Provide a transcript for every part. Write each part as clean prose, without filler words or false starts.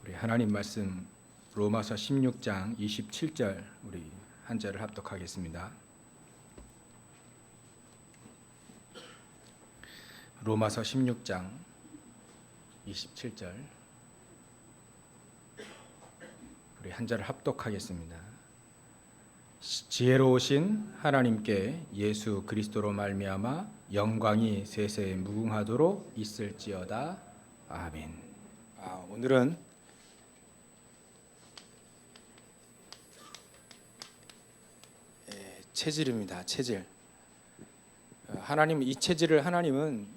우리 하나님 말씀 로마서 16장 27절 우리 한 절을 합독하겠습니다. 로마서 16장 27절 우리 한 절을 합독하겠습니다. 지혜로우신 하나님께 예수 그리스도로 말미암아 영광이 세세에 무궁하도록 있을지어다. 아멘. 오늘은 체질입니다. 체질. 하나님 이 체질을 하나님은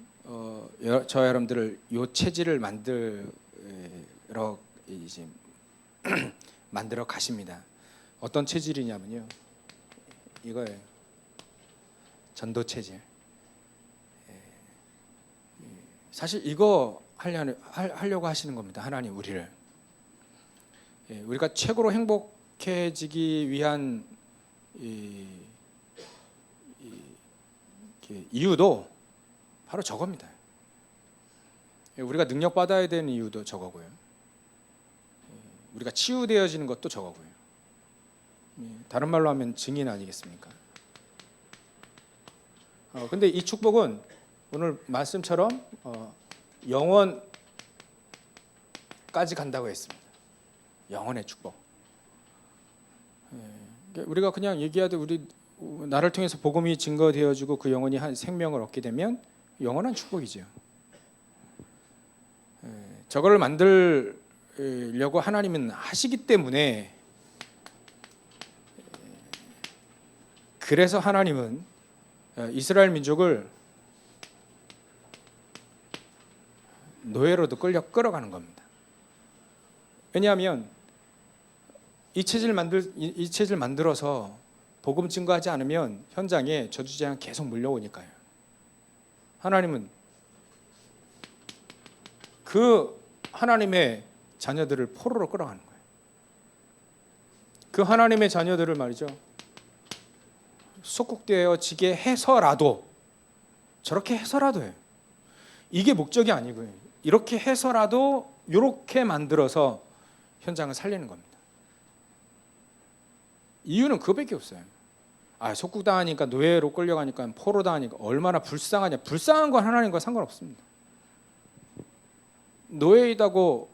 저 여러분들을 요 체질을 만들어 이제 만들어 가십니다. 어떤 체질이냐면요, 이거예요. 전도 체질. 사실 이거 하려고 하시는 겁니다. 하나님 우리를. 우리가 최고로 행복해지기 위한 이유도 바로 저겁니다. 우리가 능력 받아야 되는 이유도 저거고요. 우리가 치유되어지는 것도 저거고요. 다른 말로 하면 증인 아니겠습니까? 근데 이 축복은 오늘 말씀처럼 영원까지 간다고 했습니다. 영원의 축복. 우리가 그냥 얘기하듯 우리 나를 통해서 복음이 증거되어지고 그 영혼이 한 생명을 얻게 되면 영원한 축복이죠. 저걸 만들려고 하나님은 하시기 때문에, 그래서 하나님은 이스라엘 민족을 노예로도 끌어가는 겁니다. 왜냐하면 이 체질 만들어서 복음 증거하지 않으면 현장에 저주재앙 계속 물려오니까요. 하나님은 그 하나님의 자녀들을 포로로 끌어가는 거예요. 그 하나님의 자녀들을 말이죠, 속국되어지게 해서라도, 저렇게 해서라도요. 이게 목적이 아니고요. 이렇게 해서라도 이렇게 만들어서 현장을 살리는 겁니다. 이유는 그거밖에 없어요. 속국당하니까, 노예로 끌려가니까, 포로 당하니까 얼마나 불쌍하냐. 불쌍한 건 하나님과 상관없습니다. 노예이다고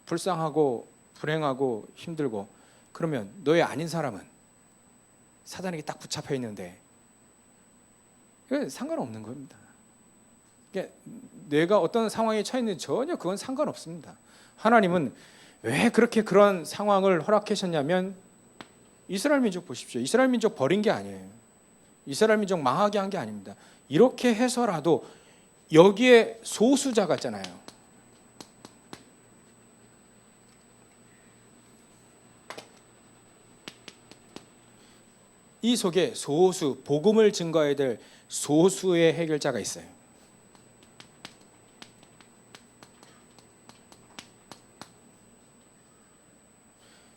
불쌍하고 불행하고 힘들고, 그러면 노예 아닌 사람은 사단에게 딱 붙잡혀 있는데 이게 상관없는 겁니다. 내가 어떤 상황에 처해 있는지 전혀 그건 상관없습니다. 하나님은 왜 그렇게 그런 상황을 허락하셨냐면, 이스라엘 민족 보십시오. 이스라엘 민족 버린 게 아니에요. 이스라엘 민족 망하게 한 게 아닙니다. 이렇게 해서라도 여기에 소수자가 있잖아요. 이 속에 소수, 복음을 증거해야 될 소수의 해결자가 있어요.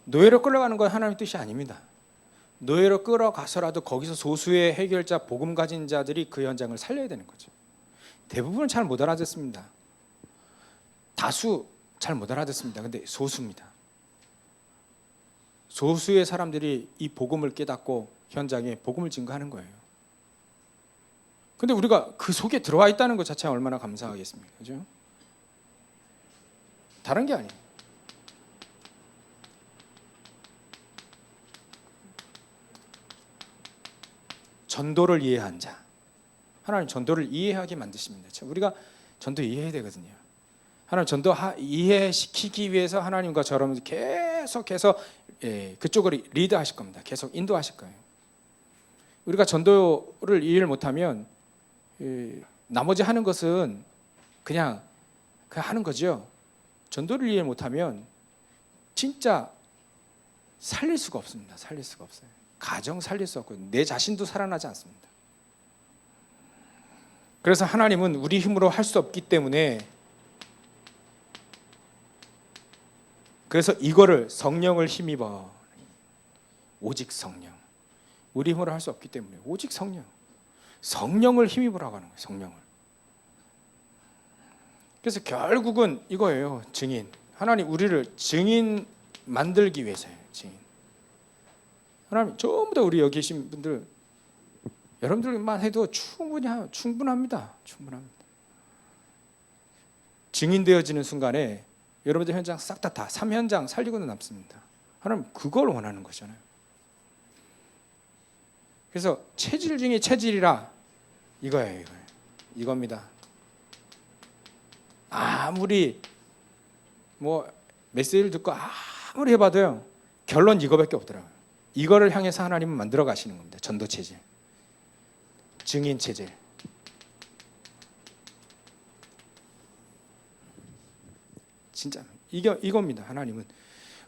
노예로 끌어가는 건 하나님의 뜻이 아닙니다. 노예로 끌어가서라도 거기서 소수의 해결자, 복음 가진 자들이 그 현장을 살려야 되는 거죠. 대부분은 잘 못 알아듣습니다. 다수 잘 못 알아듣습니다. 근데 소수입니다. 소수의 사람들이 이 복음을 깨닫고 현장에 복음을 증거하는 거예요. 근데 우리가 그 속에 들어와 있다는 것 자체가 얼마나 감사하겠습니까? 그죠? 다른 게 아니에요. 전도를 이해한 자. 하나님 전도를 이해하게 만드십니다. 우리가 전도 이해해야 되거든요. 하나님 전도 이해시키기 위해서 하나님과 저랑 계속해서 그쪽으로 리드하실 겁니다. 계속 인도하실 거예요. 우리가 전도를 이해를 못하면 나머지 하는 것은 그냥 하는 거죠. 전도를 이해 못하면 진짜 살릴 수가 없습니다. 살릴 수가 없어요. 가정 살릴 수 없고 내 자신도 살아나지 않습니다. 그래서 하나님은 우리 힘으로 할 수 없기 때문에, 그래서 이거를 성령을 힘입어, 오직 성령. 우리 힘으로 할 수 없기 때문에 오직 성령을 힘입으라고 하는 거예요. 성령을. 그래서 결국은 이거예요. 증인. 하나님 우리를 증인 만들기 위해서예요. 증인. 하나님 전부 다 우리 여기 계신 분들 여러분들만 해도 충분합니다. 증인되어지는 순간에 여러분들 현장 싹 다 3현장 살리고는 남습니다. 하나님 그걸 원하는 거잖아요. 그래서 체질 중에 체질이라 이거예요. 이겁니다. 아무리 뭐 메시지를 듣고 아무리 해봐도요 결론 이거밖에 없더라고요. 이거를 향해서 하나님은 만들어 가시는 겁니다. 전도 체질, 증인 체질. 진짜 이겁니다. 하나님은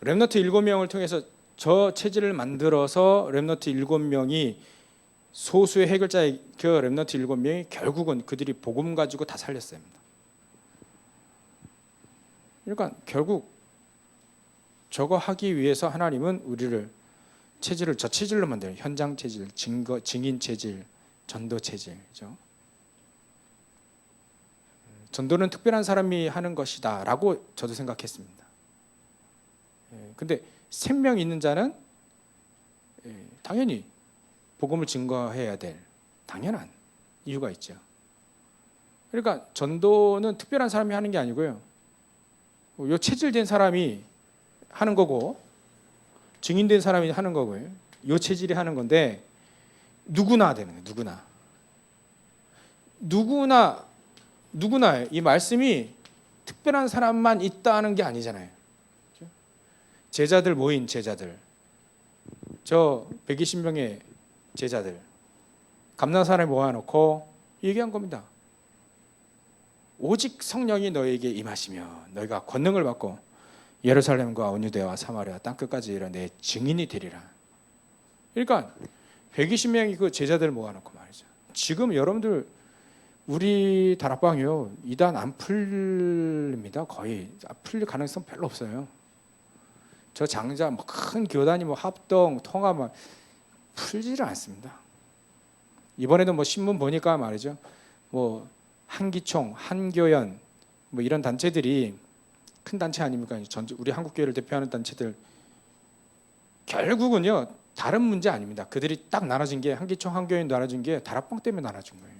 렘넌트 7명을 통해서 저 체질을 만들어서 렘넌트 7명이 소수의 해결자의 그 렘넌트 7명이 결국은 그들이 복음 가지고 다 살렸어요. 그러니까 결국 저거 하기 위해서 하나님은 우리를 체질을 저 체질로 만들어요. 현장 체질, 증인 체질, 전도 체질. 그죠? 전도는 특별한 사람이 하는 것이다 라고 저도 생각했습니다. 근데 생명 있는 자는 당연히 복음을 증거해야 될 당연한 이유가 있죠. 그러니까 전도는 특별한 사람이 하는 게 아니고요. 요 체질된 사람이 하는 거고 증인된 사람이 하는 거고요. 요 체질이 하는 건데 누구나 되는 거예요. 누구나 이 말씀이 특별한 사람만 있다는 게 아니잖아요. 제자들 모인 제자들, 저 120명의 제자들, 감난산에 모아놓고 얘기한 겁니다. 오직 성령이 너에게 임하시며 너희가 권능을 받고 예루살렘과 온유대와 사마리아 땅끝까지 이르러 내 증인이 되리라. 그러니까 120명이 그 제자들 모아놓고 말이죠. 지금 여러분들 우리 다락방이요 이단 안 풀립니다. 거의 풀릴 가능성 별로 없어요. 저 장자 뭐 큰 교단이 뭐 합동 통합 막 풀지를 않습니다. 이번에도 뭐 신문 보니까 말이죠. 뭐 한기총, 한교연 뭐 이런 단체들이 큰 단체 아닙니까? 우리 한국교회를 대표하는 단체들 결국은요 다른 문제 아닙니다. 그들이 딱 나눠진 게 한기총, 한교연 나눠진 게 다락방 때문에 나눠진 거예요.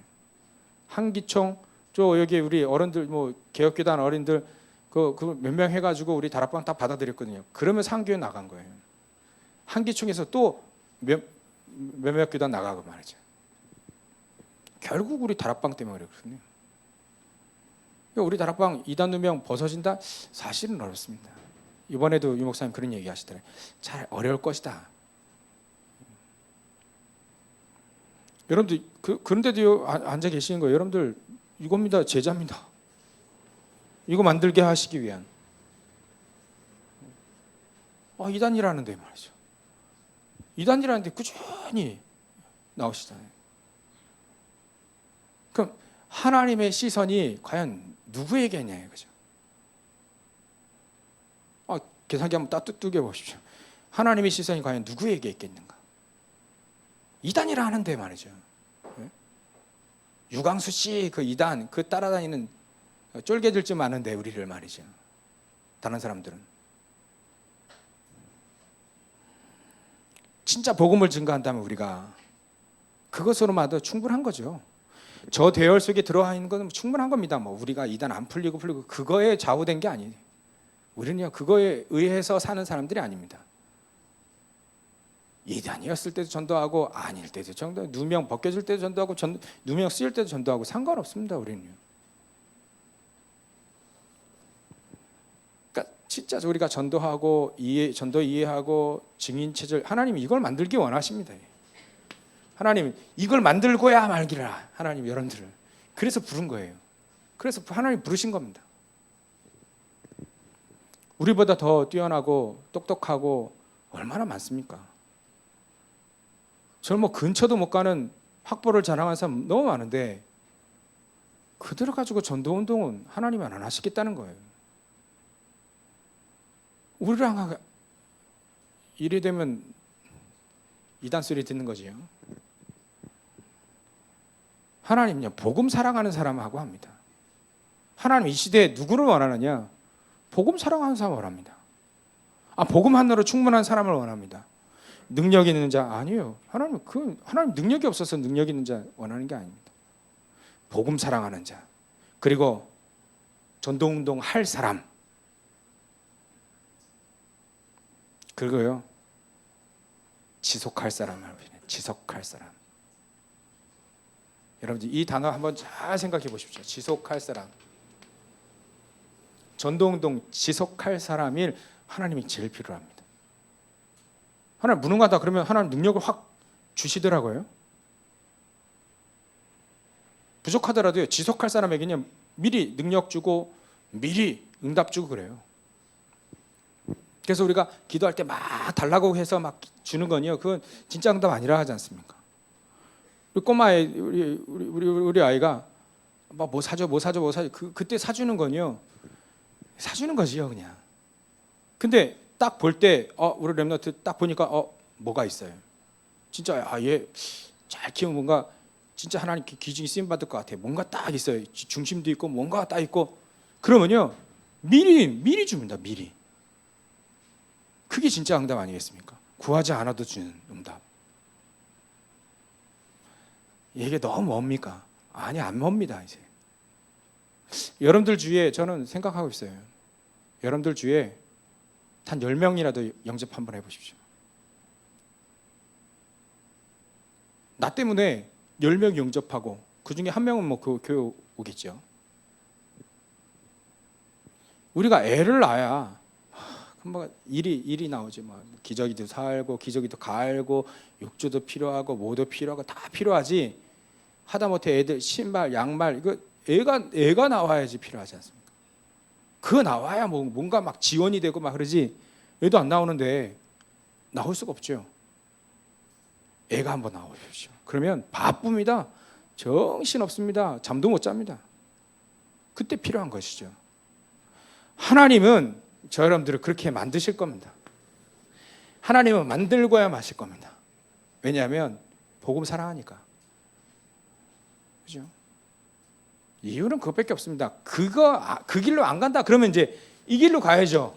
한기총 저 여기 우리 어른들 뭐 개혁교단 어린들 그 몇 명 해가지고 우리 다락방 다 받아들였거든요. 그러면서 한교연 나간 거예요. 한기총에서 또 몇몇 교단 나가고 말이죠. 결국 우리 다락방 때문에 그렇거든요. 우리 다락방 이단 누명 벗어진다? 사실은 어렵습니다. 이번에도 유 목사님 그런 얘기 하시더라고요. 잘 어려울 것이다. 여러분들 그런데도 앉아 계시는 거예요. 여러분들 이겁니다. 제자입니다. 이거 만들게 하시기 위한 이단이라는데 말이죠. 이단이라는데 꾸준히 나오시잖아요. 그럼 하나님의 시선이 과연 누구에게냐 그죠? 계산기 한번 따뜻하게 보십시오. 하나님의 시선이 과연 누구에게 있겠는가? 이단이라 하는데 말이죠. 유광수 씨 그 이단 그 따라다니는 쫄개들 좀 아는데 우리를 말이죠. 다른 사람들은 진짜 복음을 증거한다면 우리가 그것으로마도 충분한 거죠. 저 대열 속에 들어와 있는 건 충분한 겁니다. 뭐 우리가 이단 안 풀리고 그거에 좌우된 게 아니에요. 우리는요 그거에 의해서 사는 사람들이 아닙니다. 이단이었을 때도 전도하고 아닐 때도 전도하고 누명 벗겨질 때도 전도하고 누명 쓰일 때도 전도하고 상관없습니다. 우리는요. 그러니까 진짜 우리가 전도하고 전도 이해하고 증인 체질 하나님이 이걸 만들기 원하십니다. 하나님 이걸 만들고야 말기라. 하나님 여러분들을 그래서 부른 거예요. 그래서 하나님 부르신 겁니다. 우리보다 더 뛰어나고 똑똑하고 얼마나 많습니까? 저는 뭐 근처도 못 가는 학벌을 자랑하는 사람 너무 많은데 그들을 가지고 전도운동은 하나님은 안 하시겠다는 거예요. 우리랑 이래 되면 이단 소리 듣는 거지요. 하나님은요 복음 사랑하는 사람하고 합니다. 하나님 이 시대에 누구를 원하느냐? 복음 사랑하는 사람을 원합니다. 복음 하나로 충분한 사람을 원합니다. 능력 있는 자 아니에요. 하나님 능력이 없어서 능력 있는 자 원하는 게 아닙니다. 복음 사랑하는 자, 그리고 전도운동 할 사람, 그리고요 지속할 사람을 지속할 사람. 여러분들 이 단어 한번 잘 생각해 보십시오. 지속할 사람. 전도운동 지속할 사람일 하나님이 제일 필요합니다. 하나님 무능하다 그러면 하나님 능력을 확 주시더라고요. 부족하더라도요 지속할 사람에게는 미리 능력 주고 미리 응답 주고 그래요. 그래서 우리가 기도할 때 막 달라고 해서 막 주는 건요, 그건 진짜 응답 아니라 하지 않습니까? 우리 꼬마애 우리 아이가 막 뭐 사줘 그때 사주는 건요 사주는 거지요 그냥. 근데 딱 볼 때 우리 렘넌트 딱 보니까 뭐가 있어요. 진짜 얘 잘 키우면 뭔가 진짜 하나님 기중이 쓰임 받을 것 같아. 뭔가 딱 있어요. 중심도 있고 뭔가 딱 있고. 그러면요 미리 줍니다. 미리. 그게 진짜 응답 아니겠습니까? 구하지 않아도 주는 응답. 이게 너무 멉니까? 아니 안 멉니다. 이제 여러분들 주위에 저는 생각하고 있어요. 여러분들 주위에 단 10명이라도 영접 한번 해보십시오. 나 때문에 10명 영접하고 그 중에 한 명은 뭐 그 교회 오겠죠. 우리가 애를 낳아야 뭐 일이 나오지. 뭐 기저귀도 살고 기저귀도 갈고 욕조도 필요하고 뭐도 필요하고 다 필요하지. 하다못해 애들 신발 양말 이거 애가 나와야지 필요하지 않습니까? 그거 나와야 뭔가 막 지원이 되고 막 그러지. 애도 안 나오는데 나올 수가 없죠. 애가 한번 나오십시오. 그러면 바쁩니다. 정신 없습니다. 잠도 못 잡니다. 그때 필요한 것이죠. 하나님은 저 여러분들을 그렇게 만드실 겁니다. 하나님은 만들고야 마실 겁니다. 왜냐하면 복음 사랑하니까. 그죠? 이유는 그것밖에 없습니다. 그 길로 안 간다 그러면 이제 이 길로 가야죠.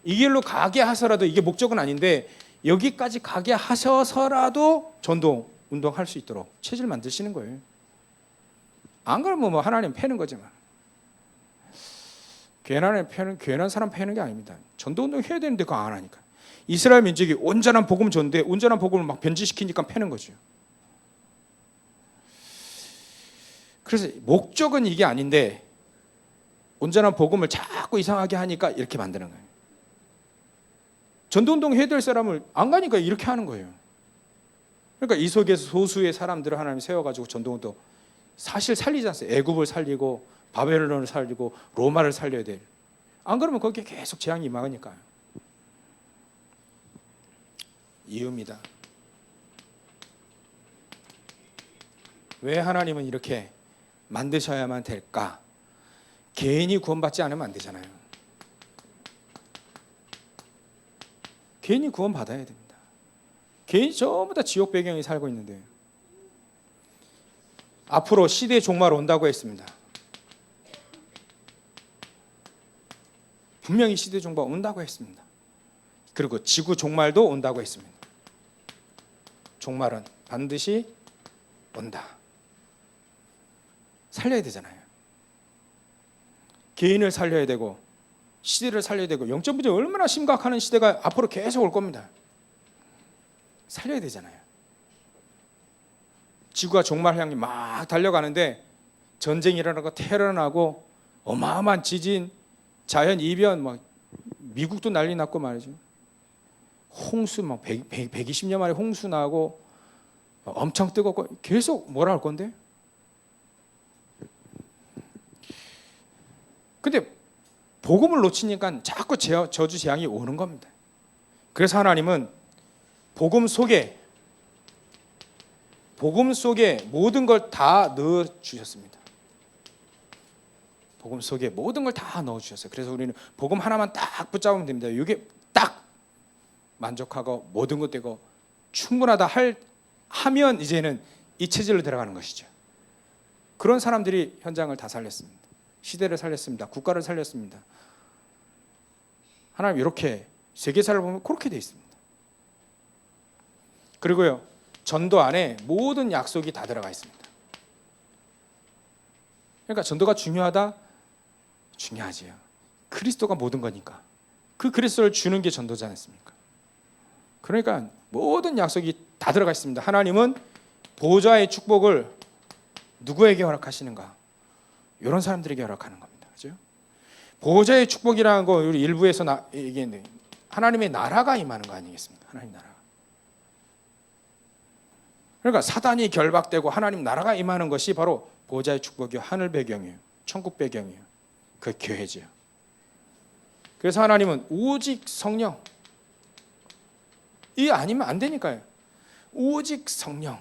이 길로 가게 하서라도 이게 목적은 아닌데 여기까지 가게 하셔서라도 전도 운동할 수 있도록 체질 만드시는 거예요. 안 그러면 뭐 하나님 패는 거지만. 괜한 사람 패는 게 아닙니다. 전도 운동 해야 되는데 그거 안 하니까. 이스라엘 민족이 온전한 복음 전도에 온전한 복음을 막 변질시키니까 패는 거죠. 그래서 목적은 이게 아닌데 온전한 복음을 자꾸 이상하게 하니까 이렇게 만드는 거예요. 전도운동 해야 될 사람을 안 가니까 이렇게 하는 거예요. 그러니까 이 속에서 소수의 사람들을 하나님 세워가지고 전도운동 사실 살리지 않어요. 애굽을 살리고 바벨론을 살리고 로마를 살려야 돼. 안 그러면 거기에 계속 재앙이 임하니까요. 이유입니다. 왜 하나님은 이렇게 만드셔야만 될까? 개인이 구원받지 않으면 안 되잖아요. 개인이 구원받아야 됩니다. 개인이 전부 다 지옥 배경에 살고 있는데 앞으로 시대의 종말 온다고 했습니다. 분명히 시대 종말 온다고 했습니다. 그리고 지구 종말도 온다고 했습니다. 종말은 반드시 온다. 살려야 되잖아요. 개인을 살려야 되고 시대를 살려야 되고 영적 문제 얼마나 심각한 시대가 앞으로 계속 올 겁니다. 살려야 되잖아요. 지구가 종말 향해 막 달려가는데 전쟁이 일어나고 테러 나고 어마어마한 지진, 자연 이변, 막 미국도 난리 났고 말이죠. 홍수 막 120년 만에 홍수 나고 엄청 뜨겁고 계속 뭐라 할 건데? 근데 복음을 놓치니까 자꾸 저주 재앙이 오는 겁니다. 그래서 하나님은 복음 속에 모든 걸 다 넣어 주셨습니다. 복음 속에 모든 걸 다 넣어 주셨어요. 그래서 우리는 복음 하나만 딱 붙잡으면 됩니다. 이게 딱 만족하고 모든 것 되고 충분하다 하면 이제는 이 체질로 들어가는 것이죠. 그런 사람들이 현장을 다 살렸습니다. 시대를 살렸습니다. 국가를 살렸습니다. 하나님 이렇게 세계사를 보면 그렇게 되어 있습니다. 그리고요, 전도 안에 모든 약속이 다 들어가 있습니다. 그러니까 전도가 중요하다? 중요하지요. 그리스도가 모든 거니까. 그 그리스도를 주는 게 전도지 않습니까? 그러니까 모든 약속이 다 들어가 있습니다. 하나님은 보좌의 축복을 누구에게 허락하시는가? 이런 사람들에게 허락하는 겁니다. 그죠? 보좌의 축복이라는 거 우리 일부에서 얘기했는데 하나님의 나라가 임하는 거 아니겠습니까? 하나님 나라. 그러니까 사단이 결박되고 하나님 나라가 임하는 것이 바로 보좌의 축복이요, 하늘 배경이에요, 천국 배경이에요. 그 교회지요. 그래서 하나님은 오직 성령, 이 아니면 안 되니까요. 오직 성령,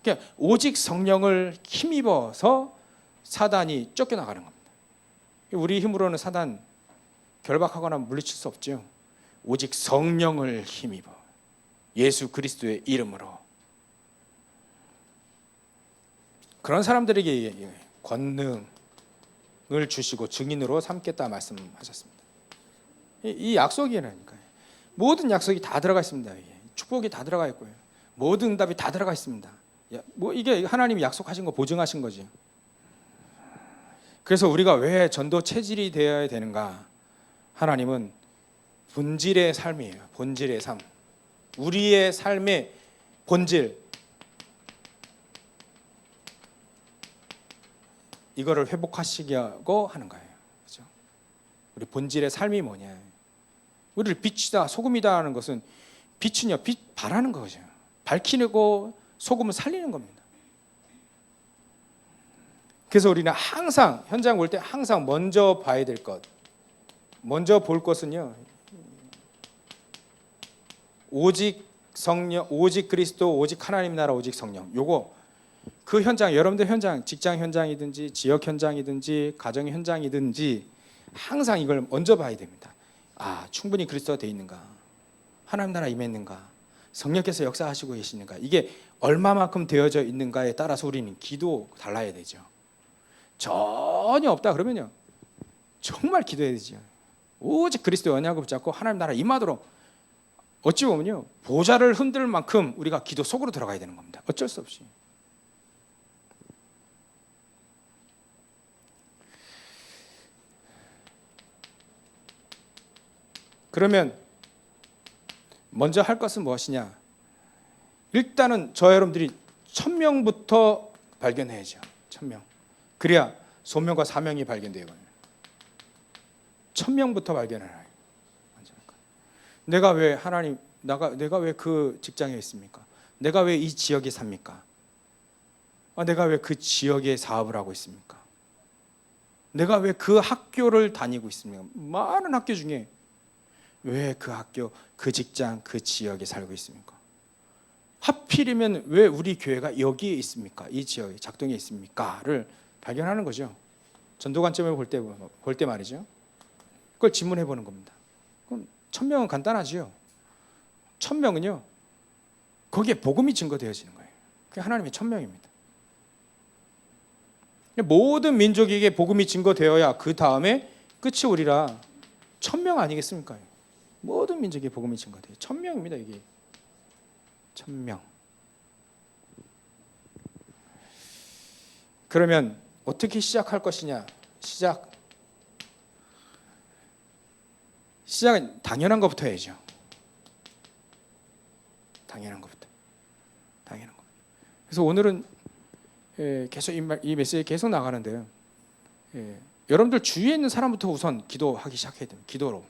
그러니까 오직 성령을 힘입어서 사단이 쫓겨나가는 겁니다. 우리 힘으로는 사단 결박하거나 물리칠 수 없죠. 오직 성령을 힘입어 예수 그리스도의 이름으로. 그런 사람들에게 권능을 주시고 증인으로 삼겠다 말씀하셨습니다. 이 약속이라니까요. 모든 약속이 다 들어가 있습니다. 축복이 다 들어가 있고요, 모든 응답이 다 들어가 있습니다. 뭐 이게 하나님이 약속하신 거 보증하신 거지. 그래서 우리가 왜 전도 체질이 되어야 되는가? 하나님은 본질의 삶이에요. 본질의 삶. 우리의 삶의 본질, 이거를 회복하시려고 하는 거예요. 그렇죠? 우리 본질의 삶이 뭐냐? 우리를 빛이다, 소금이다 하는 것은 빛은요, 빛 발하는 거죠. 밝히고 소금을 살리는 겁니다. 그래서 우리는 항상 현장 볼 때 항상 먼저 봐야 될 것, 먼저 볼 것은요, 오직 성령, 오직 그리스도, 오직 하나님 나라, 오직 성령. 요거 그 현장, 여러분들 현장, 직장 현장이든지 지역 현장이든지 가정 현장이든지 항상 이걸 먼저 봐야 됩니다. 아, 충분히 그리스도가 돼 있는가? 하나님 나라 임했는가? 성령께서 역사하시고 계시는가? 이게 얼마만큼 되어져 있는가에 따라서 우리는 기도 달라야 되죠. 전혀 없다 그러면요, 정말 기도해야 되죠. 오직 그리스도의 언약을 붙잡고 하나님 나라 임하도록, 어찌 보면요, 보좌를 흔들 만큼 우리가 기도 속으로 들어가야 되는 겁니다. 어쩔 수 없이. 그러면 먼저 할 것은 무엇이냐? 일단은 저 여러분들이 1000명부터 발견해야죠. 1000명. 그래야 소명과 사명이 발견돼요. 1000명부터 발견해라. 내가 왜 하나님, 내가 왜 그 직장에 있습니까? 내가 왜 이 지역에 삽니까? 내가 왜 그 지역에 사업을 하고 있습니까? 내가 왜 그 학교를 다니고 있습니까? 많은 학교 중에 왜 그 학교, 그 직장, 그 지역에 살고 있습니까? 하필이면 왜 우리 교회가 여기에 있습니까? 이 지역에 작동에 있습니까?를 발견하는 거죠. 전도 관점을 볼 때 말이죠. 그걸 질문해 보는 겁니다. 그럼 1000명은 간단하지요. 1000명은요, 거기에 복음이 증거되어지는 거예요. 그게 하나님의 1000명입니다. 모든 민족에게 복음이 증거되어야 그 다음에 끝이 오리라. 1000명 아니겠습니까? 모든 민족에 복음이 증거돼요. 1000명입니다. 이게 1000명. 그러면 어떻게 시작할 것이냐? 시작은 당연한 것부터 해야죠. 당연한 것부터. 그래서 오늘은 계속 이 메시지 계속 나가는데요. 여러분들 주위에 있는 사람부터 우선 기도하기 시작해야 됩니다. 기도로.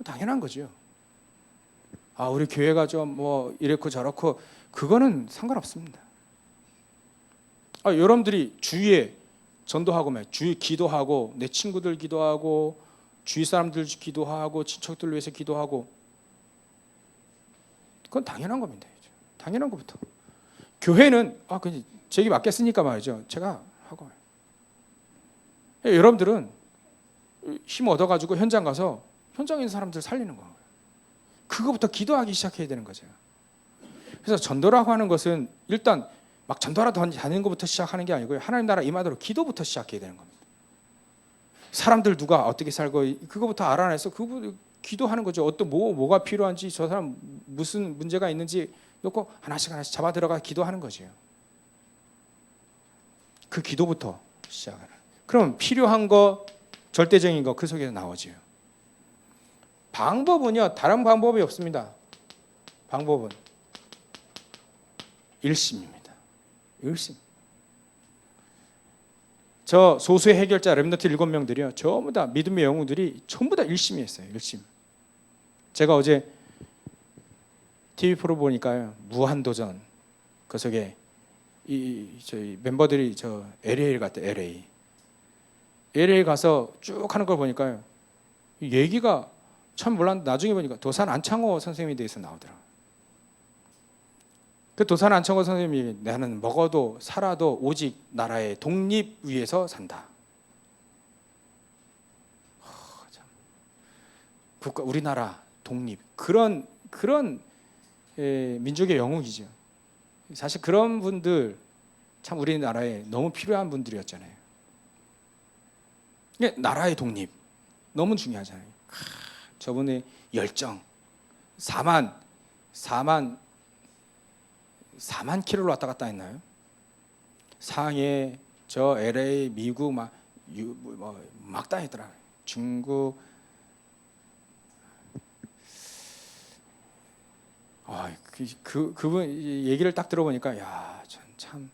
당연한 거죠. 아, 우리 교회가 좀 뭐 이렇고 저렇고, 그거는 상관없습니다. 여러분들이 주위에 전도하고, 주위 기도하고, 내 친구들 기도하고, 주위 사람들 기도하고, 친척들 위해서 기도하고, 그건 당연한 겁니다. 당연한 것부터. 교회는 그냥 제게 맡겼으니까 말이죠, 제가 하고. 여러분들은 힘 얻어가지고 현장 가서 현장에 있는 사람들 살리는 거예요. 그거부터 기도하기 시작해야 되는 거죠. 그래서 전도라고 하는 것은 일단 막 전도하러 다니는 것부터 시작하는 게 아니고요, 하나님 나라 임하도록 기도부터 시작해야 되는 겁니다. 사람들 누가 어떻게 살고 그거부터 알아내서 기도하는 거죠. 어떤 뭐가 필요한지, 저 사람 무슨 문제가 있는지 놓고 하나씩 잡아 들어가 기도하는 거죠. 그 기도부터 시작하는. 그럼 필요한 거, 절대적인 거 그 속에서 나오죠. 방법은요, 다른 방법이 없습니다. 방법은 일심입니다. 일심. 저 소수의 해결자 렘넌트 7명들이요, 전부 다 믿음의 영웅들이 전부 다 일심이 했어요. 일심. 제가 어제 TV 프로 보니까요, 무한도전 그 속에 저희 멤버들이 저 LA 갔대. LA 가서 쭉 하는 걸 보니까요, 얘기가 참 몰랐는데 나중에 보니까 도산 안창호 선생님에 대해서 나오더라고요. 그 도산 안창호 선생님이 나는 먹어도 살아도 오직 나라의 독립 위해서 산다. 참. 국가, 우리나라 독립, 그런 민족의 영웅이죠. 사실 그런 분들 참 우리나라에 너무 필요한 분들이었잖아요. 나라의 독립 너무 중요하잖아요. 저분의 열정, 4만 킬로를 왔다 갔다 했나요? 상해, 저 LA, 미국 막 다녔더라고요. 중국. 그분 얘기를 딱 들어보니까, 야, 참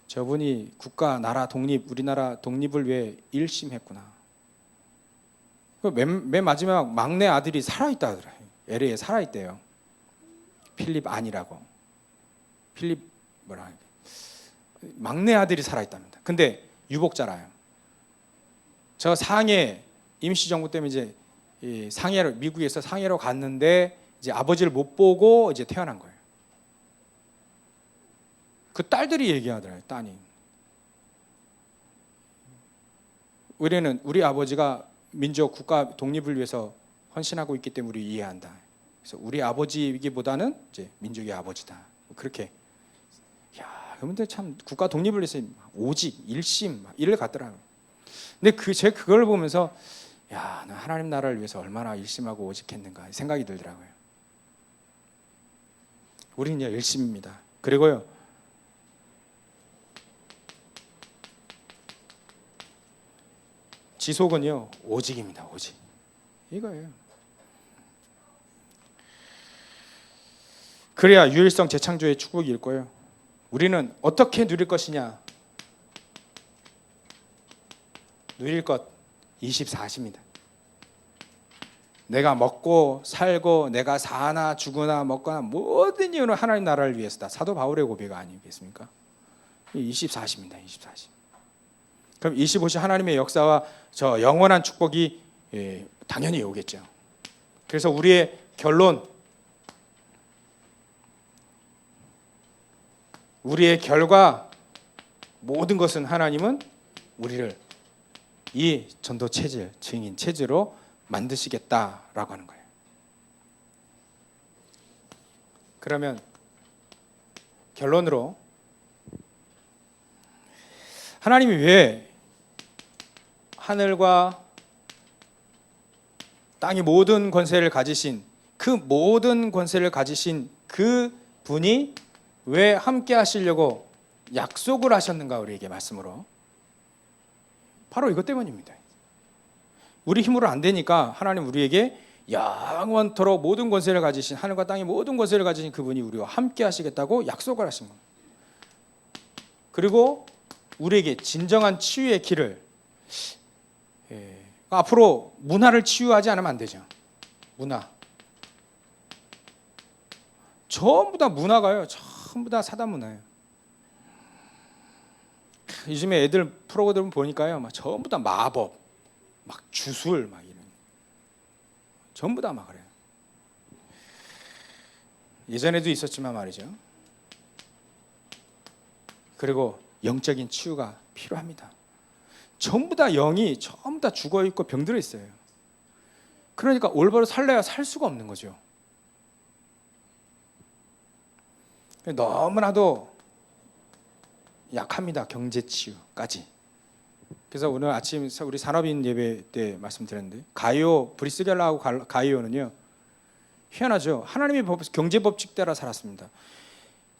저분이 국가, 나라 독립, 우리나라 독립을 위해 일심했구나. 맨 마지막 막내 아들이 살아있다 하더라고요. LA에 살아있대요. 필립 안이라고. 필립 뭐라, 막내 아들이 살아있답니다. 근데 유복자라요. 저 상해 임시정부 때문에 이제 상해로, 미국에서 상해로 갔는데 이제 아버지를 못 보고 이제 태어난 거예요. 그 딸들이 얘기하더라고요. 따님, 우리 아버지가 민족 국가 독립을 위해서 헌신하고 있기 때문에 우리 이해한다. 그래서 우리 아버지이기보다는 이제 민족의 아버지다. 그렇게. 야, 그분들 참 국가 독립을 위해서 오직 일심 이를 갖더라고요. 근데 제가 그걸 보면서, 야, 나 하나님 나라를 위해서 얼마나 일심하고 오직했는가 생각이 들더라고요. 우리는 일심입니다. 그리고요, 지속은요, 오직입니다. 오직. 이거예요. 그래야 유일성 재창조의 축복이 일 거예요. 우리는 어떻게 누릴 것이냐? 누릴 것 24시입니다. 내가 먹고 살고 내가 사나 죽으나 먹거나 모든 이유는 하나님 나라를 위해서다. 사도 바울의 고백 아니겠습니까? 24시입니다. 24시. 그럼 25시 하나님의 역사와 저 영원한 축복이 당연히 오겠죠. 그래서 우리의 결론, 우리의 결과, 모든 것은 하나님은 우리를 이 전도 체질, 증인 체질로 만드시겠다라고 하는 거예요. 그러면 결론으로, 하나님이 왜 하늘과 땅의 모든 권세를 가지신 그 분이 왜 함께 하시려고 약속을 하셨는가? 우리에게 말씀으로. 바로 이것 때문입니다. 우리 힘으로 안 되니까 하나님 우리에게 영원토록 모든 권세를 가지신, 하늘과 땅의 모든 권세를 가지신 그분이 우리와 함께 하시겠다고 약속을 하신 겁니다. 그리고 우리에게 진정한 치유의 길을, 앞으로 문화를 치유하지 않으면 안 되죠. 문화 전부 다 문화가요, 전부 다 사단 문화예요. 요즘에 애들 프로그램 보니까요, 막 전부 다 마법, 막 주술, 막 이런, 전부 다 막 그래요. 예전에도 있었지만 말이죠. 그리고 영적인 치유가 필요합니다. 전부 다 영이 전부 다 죽어 있고 병들어 있어요. 그러니까 올바로 살려야 살 수가 없는 거죠. 너무나도 약합니다. 경제 치유까지. 그래서 오늘 아침 우리 산업인 예배 때 말씀드렸는데 가이오 브리스겔라하고 가이오는요 희한하죠. 하나님의 경제 법칙대로 살았습니다.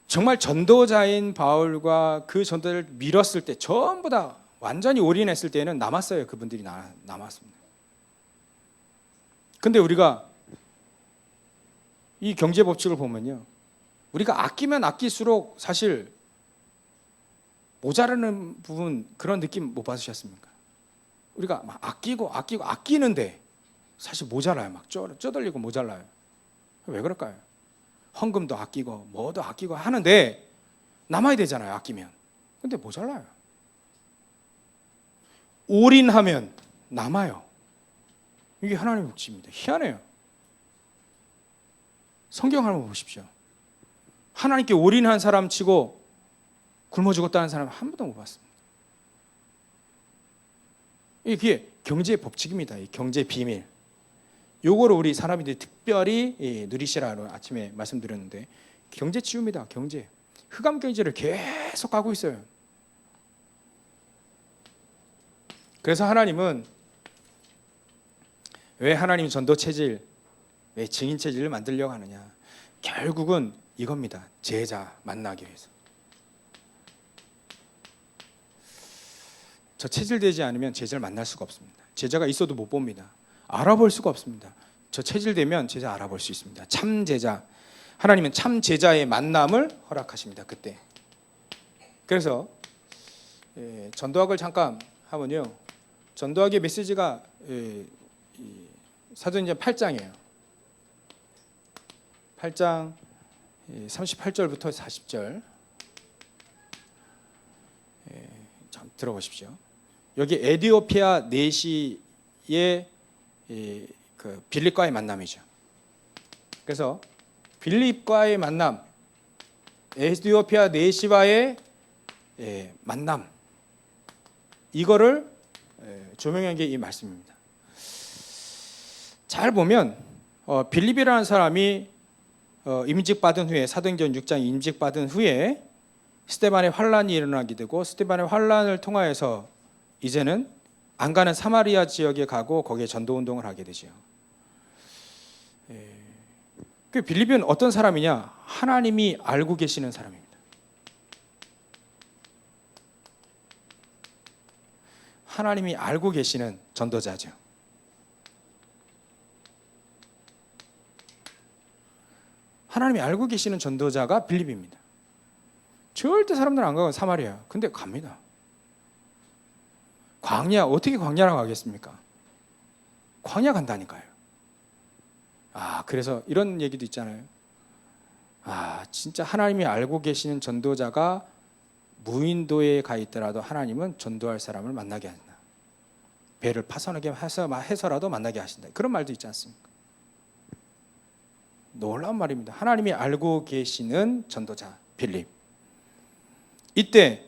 정말 전도자인 바울과 그 전도를 밀었을 때 전부 다 완전히 올인했을 때는 남았어요. 그분들이 남았습니다. 근데 우리가 이 경제 법칙을 보면요, 우리가 아끼면 아낄수록 사실 모자라는 부분, 그런 느낌 못 받으셨습니까? 우리가 막 아끼는데 사실 모자라요. 막 쪼들리고 모자라요. 왜 그럴까요? 헌금도 아끼고 뭐도 아끼고 하는데 남아야 되잖아요. 아끼면. 근데 모자라요. 올인하면 남아요. 이게 하나님의 법칙입니다. 희한해요. 성경 한번 보십시오. 하나님께 올인한 사람 치고 굶어 죽었다는 사람 한 번도 못 봤습니다. 이게 경제의 법칙입니다. 이 경제 비밀. 요거를 우리 사람들이 특별히 누리시라고 아침에 말씀드렸는데, 경제 치유입니다. 경제. 흑암 경제를 계속 가고 있어요. 그래서 하나님은 왜 하나님 전도 체질, 왜 증인 체질을 만들려고 하느냐? 결국은 이겁니다. 제자 만나기 위해서. 저 체질되지 않으면 제자를 만날 수가 없습니다. 제자가 있어도 못 봅니다. 알아볼 수가 없습니다. 저 체질되면 제자 알아볼 수 있습니다. 참 제자. 하나님은 참 제자의 만남을 허락하십니다. 그때. 그래서 전도학을 잠깐 하면요, 전도학의 메시지가 사도행전 8장이에요. 8장 38절부터 40절 참 들어보십시오. 여기 에디오피아 내시의 그 빌립과의 만남이죠. 그래서 빌립과의 만남, 에디오피아 내시와의 만남, 이거를 조명한 게 이 말씀입니다. 잘 보면 빌립이라는 사람이 임직받은 후에, 사도행전 6장 임직받은 후에 스데반의 환란이 일어나게 되고, 스데반의 환란을 통하여서 이제는 안 가는 사마리아 지역에 가고 거기에 전도운동을 하게 되죠. 그 빌립은 어떤 사람이냐? 하나님이 알고 계시는 사람입니다. 하나님이 알고 계시는 전도자죠. 하나님이 알고 계시는 전도자가 빌립입니다. 절대 사람들 안 가고 사마리아. 근데 갑니다. 광야, 어떻게 광야라고 하겠습니까? 광야 간다니까요. 그래서 이런 얘기도 있잖아요. 진짜 하나님이 알고 계시는 전도자가 무인도에 가 있더라도 하나님은 전도할 사람을 만나게 한다. 배를 파손하게 해서라도 만나게 하신다. 그런 말도 있지 않습니까? 놀라운 말입니다. 하나님이 알고 계시는 전도자 빌립. 이때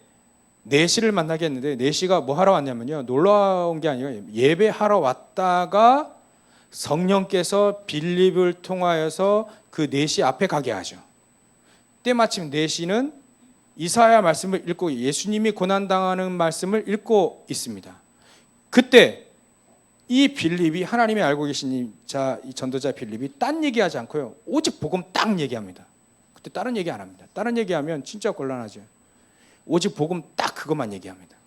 내시를 만나게 했는데, 내시가 뭐 하러 왔냐면요, 놀라운 게 아니라 예배하러 왔다가 성령께서 빌립을 통하여서 그 내시 앞에 가게 하죠. 때마침 내시는 이사야 말씀을 읽고 예수님이 고난당하는 말씀을 읽고 있습니다. 그때 이 빌립이, 하나님이 알고 계신 이 전도자 빌립이 딴 얘기하지 않고요, 오직 복음 딱 얘기합니다. 그때 다른 얘기 안 합니다. 다른 얘기하면 진짜 곤란하죠. 오직 복음 딱 그것만 얘기합니다.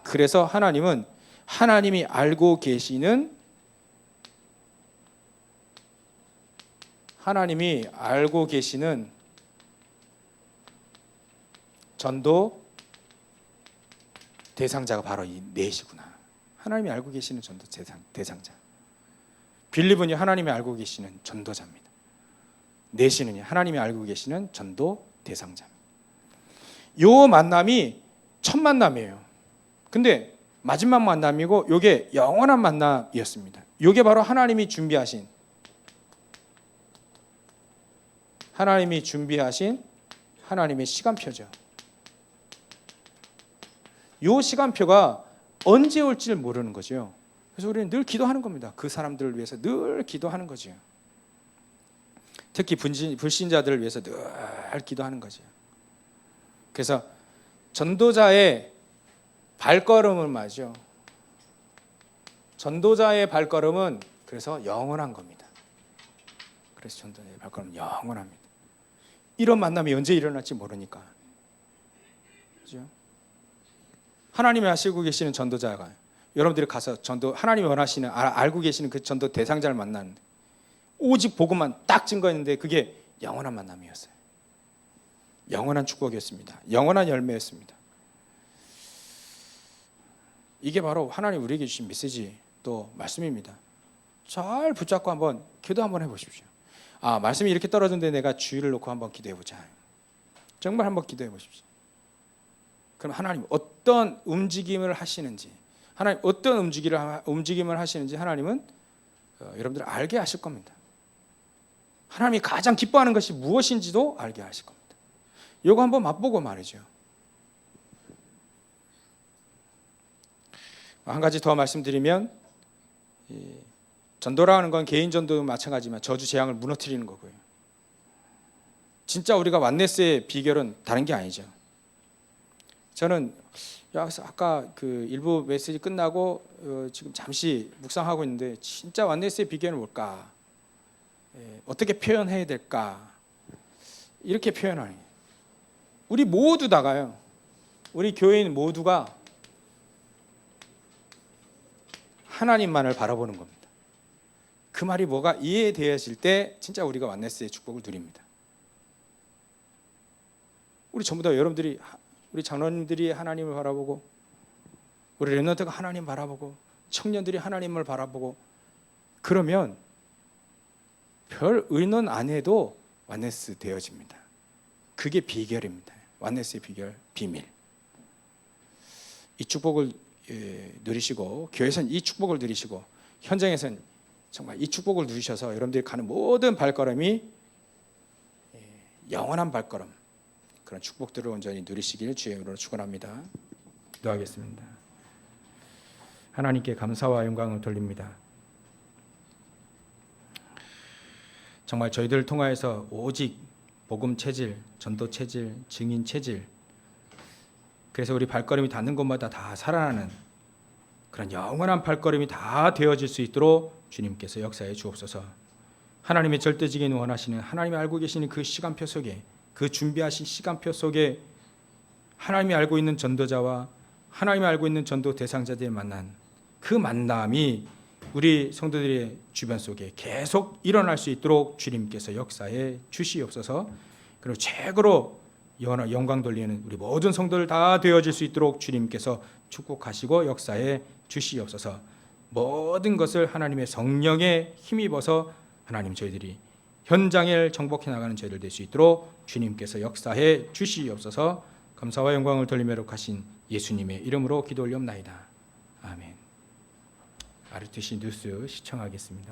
그래서 하나님은 하나님이 알고 계시는 전도 대상자가 바로 이 넷이구나. 하나님이 알고 계시는 전도 대상자. 빌립은요, 하나님이 알고 계시는 전도자입니다. 넷이는요, 하나님이 알고 계시는 전도 대상자입니다. 요 만남이 첫 만남이에요. 근데 마지막 만남이고, 요게 영원한 만남이었습니다. 요게 바로 하나님이 준비하신 하나님의 시간표죠. 요 시간표가 언제 올지를 모르는 거죠. 그래서 우리는 늘 기도하는 겁니다. 그 사람들을 위해서 늘 기도하는 거죠. 특히 불신자들을 위해서 늘 기도하는 거죠. 그래서 전도자의 발걸음은 말이죠. 전도자의 발걸음은 그래서 영원한 겁니다. 그래서 전도자의 발걸음은 영원합니다. 이런 만남이 언제 일어날지 모르니까. 그죠? 하나님이 하시고 계시는 전도자가 여러분들이 가서 전도 하나님이 원하시는 알고 계시는 그 전도 대상자를 만나는데 오직 복음만 딱 증거했는데 그게 영원한 만남이었어요. 영원한 축복이었습니다. 영원한 열매였습니다. 이게 바로 하나님 우리에게 주신 메시지 또 말씀입니다. 잘 붙잡고 한번 기도 한번 해보십시오. 말씀이 이렇게 떨어졌는데 내가 주의를 놓고 한번 기도해보자. 정말 한번 기도해보십시오. 그럼 하나님 어떤 움직임을 하시는지, 하나님 어떤 움직임을 하시는지 하나님은 여러분들 알게 하실 겁니다. 하나님이 가장 기뻐하는 것이 무엇인지도 알게 하실 겁니다. 이거 한번 맛보고 말이죠. 한 가지 더 말씀드리면 전도라는 건 개인 전도도 마찬가지지만 저주 재앙을 무너뜨리는 거고요. 진짜 우리가 왓네스의 비결은 다른 게 아니죠. 저는 아까 그 일부 메시지 끝나고 지금 잠시 묵상하고 있는데 진짜 왓네스의 비결은 뭘까? 어떻게 표현해야 될까? 이렇게 표현하는 우리 모두 다가요. 우리 교회인 모두가 하나님만을 바라보는 겁니다. 그 말이 뭐가 이해되어질 때 진짜 우리가 왓네스의 축복을 누립니다. 우리 전부 다 여러분들이 우리 장로님들이 하나님을 바라보고 우리 렘넌트가 하나님 바라보고 청년들이 하나님을 바라보고 그러면 별 의논 안 해도 왓네스 되어집니다. 그게 비결입니다. 왓네스의 비결, 비밀. 이 축복을 누리시고 교회에서는 이 축복을 누리시고 현장에서는 정말 이 축복을 누리셔서 여러분들이 가는 모든 발걸음이 영원한 발걸음 그런 축복들을 온전히 누리시기를 주의 이름으로 축원합니다. 기도하겠습니다. 하나님께 감사와 영광을 돌립니다. 정말 저희들을 통하여서 오직 복음 체질, 전도 체질, 증인 체질 그래서 우리 발걸음이 닿는 곳마다 다 살아나는 그런 영원한 발걸음이 다 되어질 수 있도록 주님께서 역사해 주옵소서. 하나님의 절대적인 원하시는 하나님이 알고 계시는 그 시간표 속에 그 준비하신 시간표 속에 하나님이 알고 있는 전도자와 하나님이 알고 있는 전도 대상자들을 만난 그 만남이 우리 성도들의 주변 속에 계속 일어날 수 있도록 주님께서 역사해 주시옵소서. 그리고 최고로 영광 돌리는 우리 모든 성도들 다 되어질 수 있도록 주님께서 축복하시고 역사해 주시옵소서. 모든 것을 하나님의 성령에 힘입어서 하나님 저희들이 현장을 정복해 나가는 저희들 될 수 있도록 주님께서 역사해 주시옵소서. 감사와 영광을 돌리며 하신 예수님의 이름으로 기도 올리옵나이다. 아멘. RTC 뉴스 시청하겠습니다.